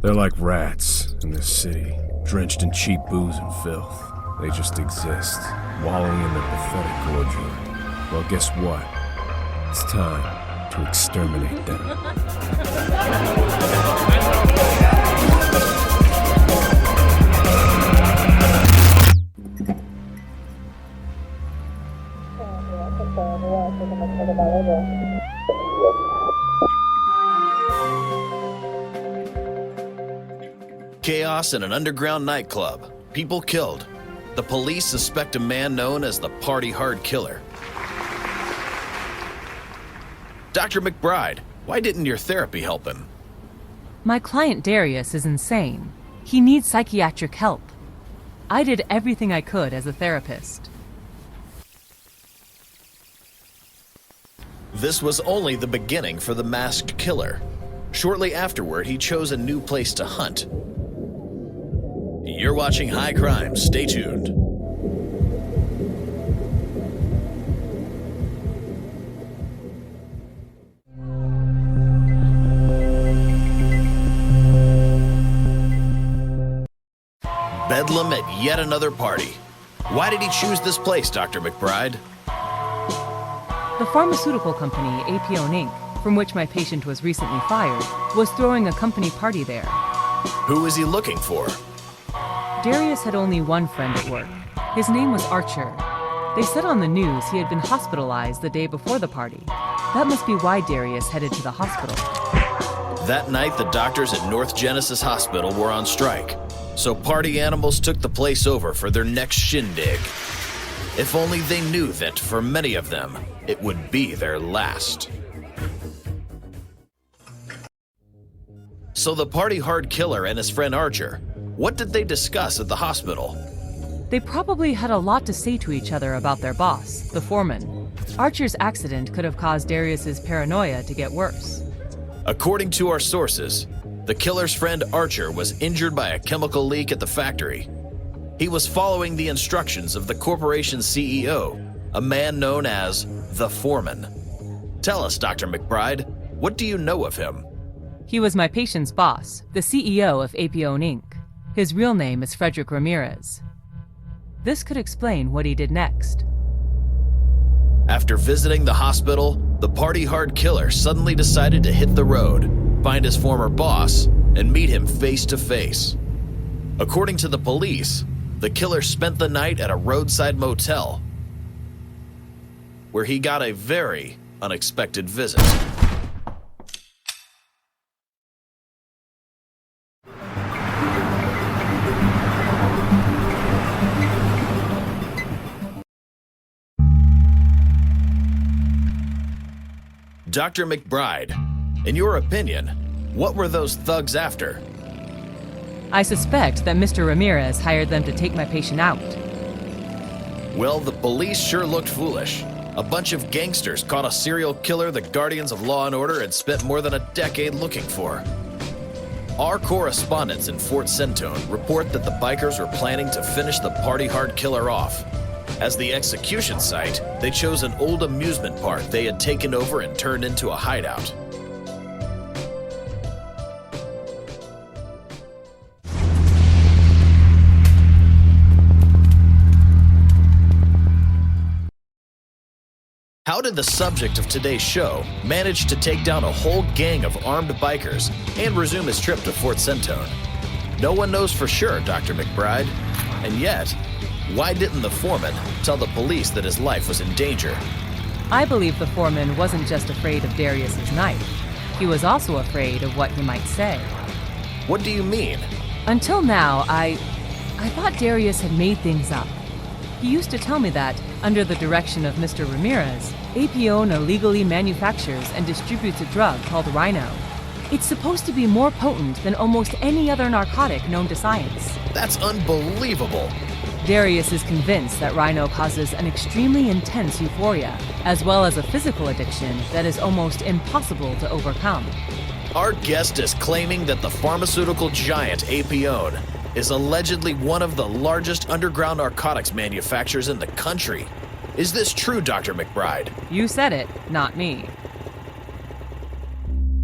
They're like rats in this city, drenched in cheap booze and filth. They just exist, wallowing in their pathetic ordure. Well, guess what? It's time to exterminate them. Chaos in an underground nightclub. People killed. The police suspect a man known as the Party Hard Killer. Dr. McBride, why didn't your therapy help him? My client Darius is insane. He needs psychiatric help. I did everything I could as a therapist. This was only the beginning for the masked killer. Shortly afterward, he chose a new place to hunt. You're watching High Crime. Stay tuned. Bedlam at yet another party. Why did he choose this place, Dr. McBride? The pharmaceutical company, APO Inc., from which my patient was recently fired, was throwing a company party there. Who is he looking for? Darius had only one friend at work. His name was Archer. They said on the news he had been hospitalized the day before the party. That must be why Darius headed to the hospital. That night, the doctors at North Genesis Hospital were on strike, so party animals took the place over for their next shindig. If only they knew that, for many of them, it would be their last. So the Party Hard Killer and his friend Archer, what did they discuss at the hospital? They probably had a lot to say to each other about their boss, the foreman. Archer's accident could have caused Darius's paranoia to get worse. According to our sources, the killer's friend Archer was injured by a chemical leak at the factory. He was following the instructions of the corporation's CEO, a man known as the Foreman. Tell us, Dr. McBride, what do you know of him? He was my patient's boss, the CEO of APO Inc. His real name is Frederick Ramirez. This could explain what he did next. After visiting the hospital, the Party Hard Killer suddenly decided to hit the road, find his former boss, and meet him face to face. According to the police, the killer spent the night at a roadside motel, where he got a very unexpected visit. Dr. McBride, in your opinion, what were those thugs after? I suspect that Mr. Ramirez hired them to take my patient out. Well, the police sure looked foolish. A bunch of gangsters caught a serial killer the guardians of law and order had spent more than a decade looking for. Our correspondents in Fort Centone report that the bikers were planning to finish the Party Hard Killer off. As the execution site, they chose an old amusement park they had taken over and turned into a hideout. How did the subject of today's show manage to take down a whole gang of armed bikers and resume his trip to Fort Centone? No one knows for sure, Dr. McBride. And yet, why didn't the foreman tell the police that his life was in danger? I believe the foreman wasn't just afraid of Darius's knife. He was also afraid of what he might say. What do you mean? Until now, I thought Darius had made things up. He used to tell me that, under the direction of Mr. Ramirez, APO illegally manufactures and distributes a drug called Rhino. It's supposed to be more potent than almost any other narcotic known to science. That's unbelievable. Darius is convinced that Rhino causes an extremely intense euphoria, as well as a physical addiction that is almost impossible to overcome. Our guest is claiming that the pharmaceutical giant APO is allegedly one of the largest underground narcotics manufacturers in the country. Is this true, Dr. McBride? You said it, not me.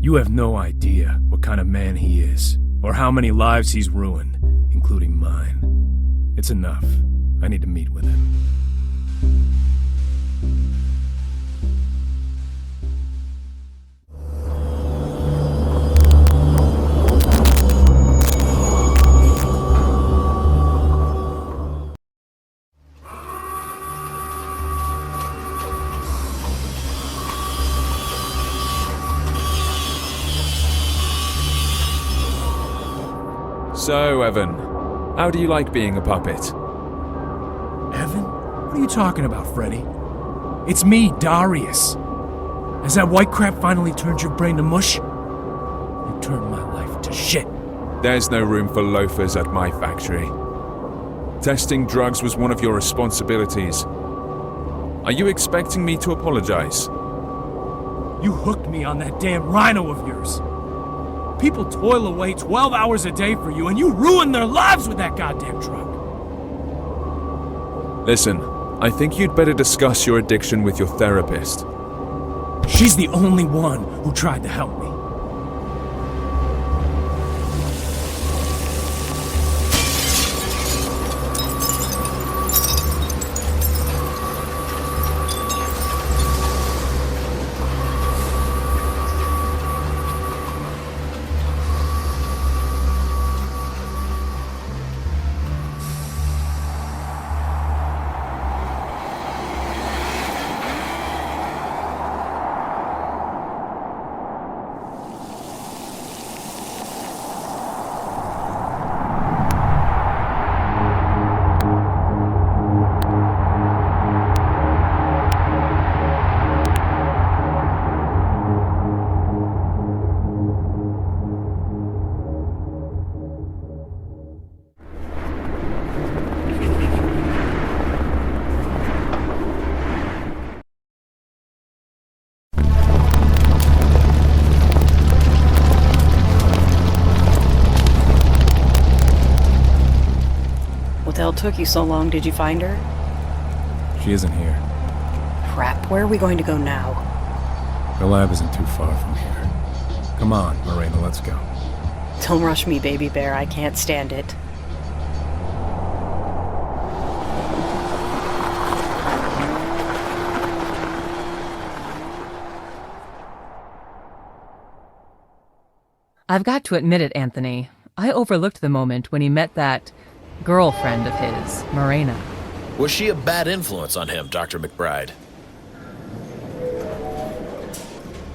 You have no idea what kind of man he is. or how many lives he's ruined, including mine. It's enough. I need to meet with him. So, Evan, how do you like being a puppet? Evan? What are you talking about, Freddy? It's me, Darius. Has that white crap finally turned your brain to mush? You turned my life to shit. There's no room for loafers at my factory. Testing drugs was one of your responsibilities. Are you expecting me to apologize? You hooked me on that damn rhino of yours. People toil away 12 hours a day for you, and you ruin their lives with that goddamn truck. Listen, I think you'd better discuss your addiction with your therapist. She's the only one who tried to help me. What the hell took you so long? Did you find her? She isn't here. Crap, where are we going to go now? The lab isn't too far from here. Come on, Marina, let's go. Don't rush me, baby bear. I can't stand it. I've got to admit it, Anthony. I overlooked the moment when he met that girlfriend of his, Marina. Was she a bad influence on him, Dr. McBride?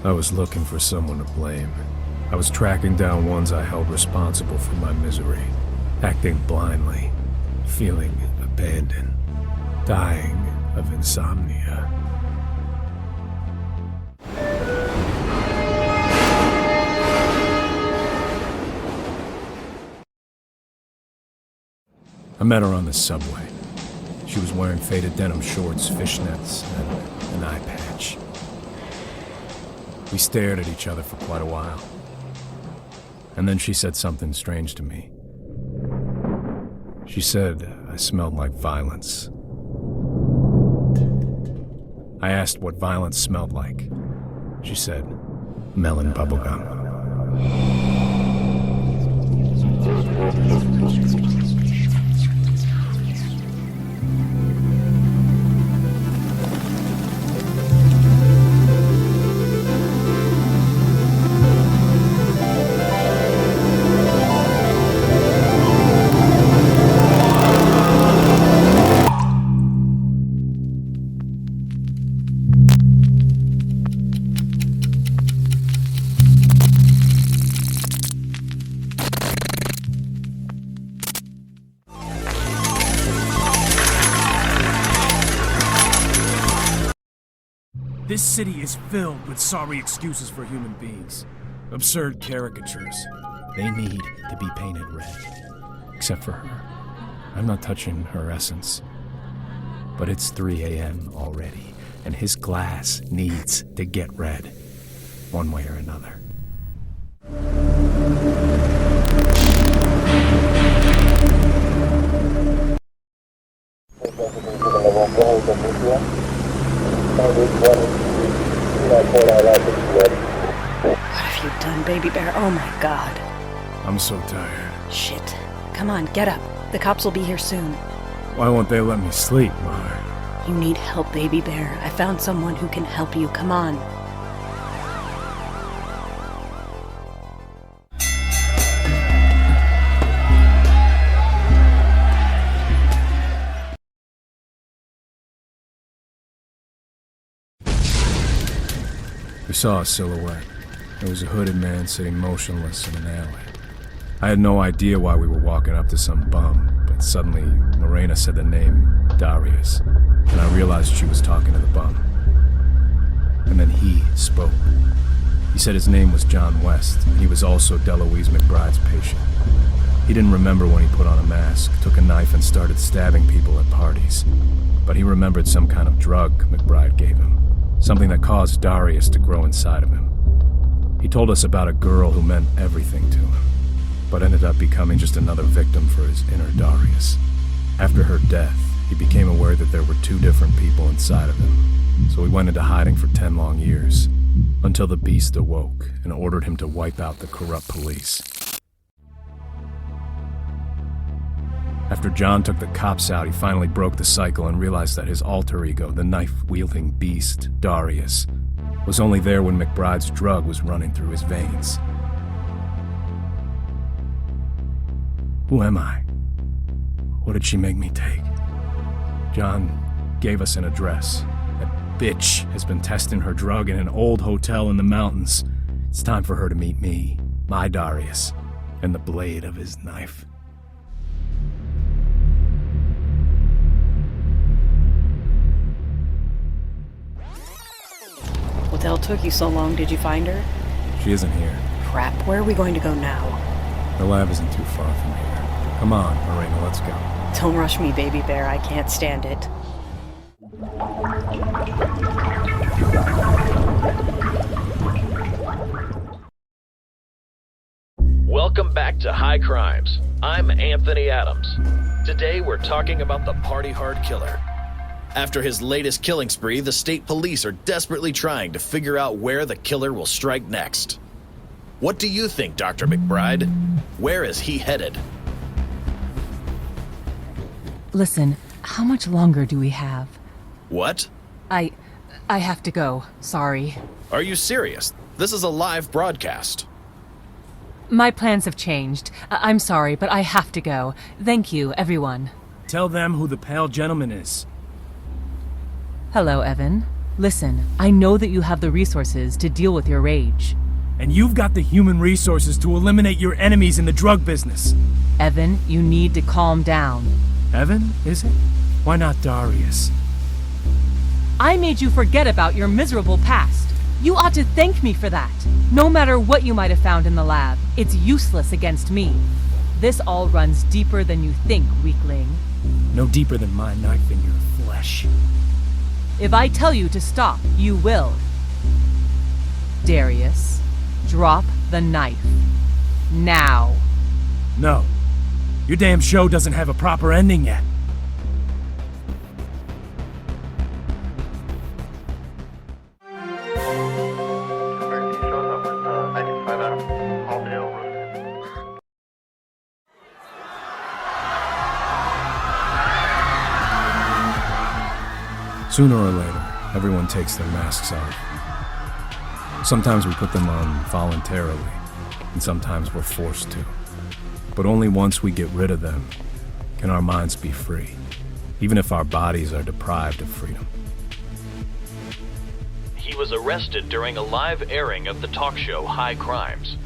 I was looking for someone to blame. I was tracking down ones I held responsible for my misery, acting blindly, feeling abandoned, dying of insomnia. I met her on the subway. She was wearing faded denim shorts, fishnets, and an eye patch. We stared at each other for quite a while. And then she said something strange to me. She said I smelled like violence. I asked what violence smelled like. She said, melon bubblegum. This city is filled with sorry excuses for human beings. Absurd caricatures. They need to be painted red. Except for her. I'm not touching her essence. But it's 3 a.m. already, and his glass needs to get red. One way or another. What have you done, baby bear? Oh my god. I'm so tired. Shit. Come on, get up. The cops will be here soon. Why won't they let me sleep, Mar? You need help, baby bear. I found someone who can help you. Come on. We saw a silhouette. It was a hooded man sitting motionless in an alley. I had no idea why we were walking up to some bum, but suddenly Marina said the name Darius, and I realized she was talking to the bum. And then he spoke. He said his name was John West, and he was also DeLuise McBride's patient. He didn't remember when he put on a mask, took a knife, and started stabbing people at parties. But he remembered some kind of drug McBride gave him, something that caused Darius to grow inside of him. He told us about a girl who meant everything to him, but ended up becoming just another victim for his inner Darius. After her death, he became aware that there were two different people inside of him, so he went into hiding for 10 long years, until the beast awoke and ordered him to wipe out the corrupt police. After John took the cops out, he finally broke the cycle and realized that his alter ego, the knife-wielding beast, Darius, was only there when McBride's drug was running through his veins. Who am I? What did she make me take? John gave us an address. That bitch has been testing her drug in an old hotel in the mountains. It's time for her to meet me, my Darius, and the blade of his knife. What the hell took you so long? Did you find her? She isn't here. Crap, where are we going to go now? The lab isn't too far from here. Come on, Marina, let's go. Don't rush me, baby bear. I can't stand it. Welcome back to High Crimes. I'm Anthony Adams. Today we're talking about the party hard killer. After his latest killing spree, the state police are desperately trying to figure out where the killer will strike next. What do you think, Dr. McBride? Where is he headed? Listen, how much longer do we have? What? I have to go. Sorry. Are you serious? This is a live broadcast. My plans have changed. I'm sorry, but I have to go. Thank you, everyone. Tell them who the pale gentleman is. Hello, Evan. Listen, I know that you have the resources to deal with your rage. And you've got the human resources to eliminate your enemies in the drug business. Evan, you need to calm down. Evan, is it? Why not Darius? I made you forget about your miserable past. You ought to thank me for that. No matter what you might have found in the lab, it's useless against me. This all runs deeper than you think, weakling. No deeper than my knife in your flesh. If I tell you to stop, you will. Darius, drop the knife. Now. No. Your damn show doesn't have a proper ending yet. Sooner or later, everyone takes their masks off. Sometimes we put them on voluntarily, and sometimes we're forced to. But only once we get rid of them can our minds be free, even if our bodies are deprived of freedom. He was arrested during a live airing of the talk show High Crimes.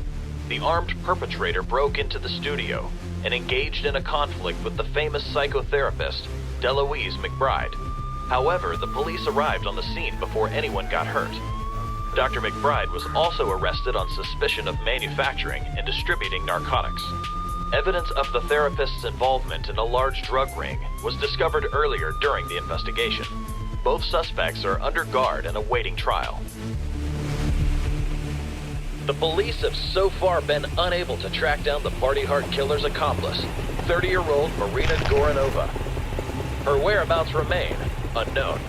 The armed perpetrator broke into the studio and engaged in a conflict with the famous psychotherapist, DeLuise McBride. However, the police arrived on the scene before anyone got hurt. Dr. McBride was also arrested on suspicion of manufacturing and distributing narcotics. Evidence of the therapist's involvement in a large drug ring was discovered earlier during the investigation. Both suspects are under guard and awaiting trial. The police have so far been unable to track down the party hard killer's accomplice, 30-year-old Marina Goranova. Her whereabouts remain unknown.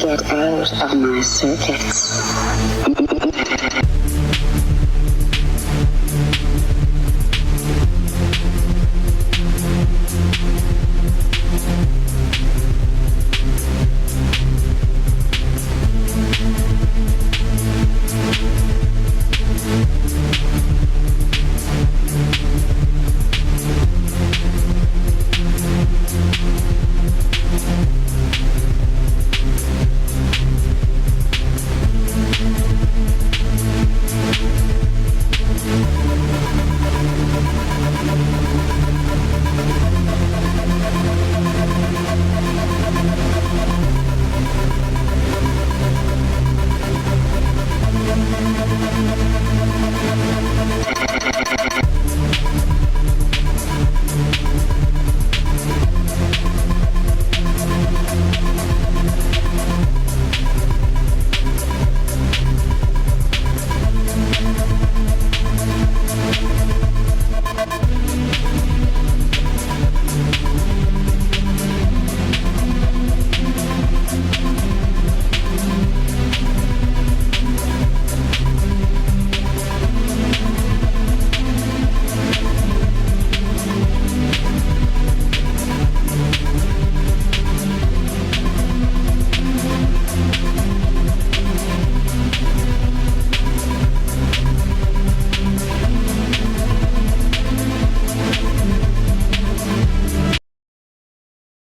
Get out of my circuits.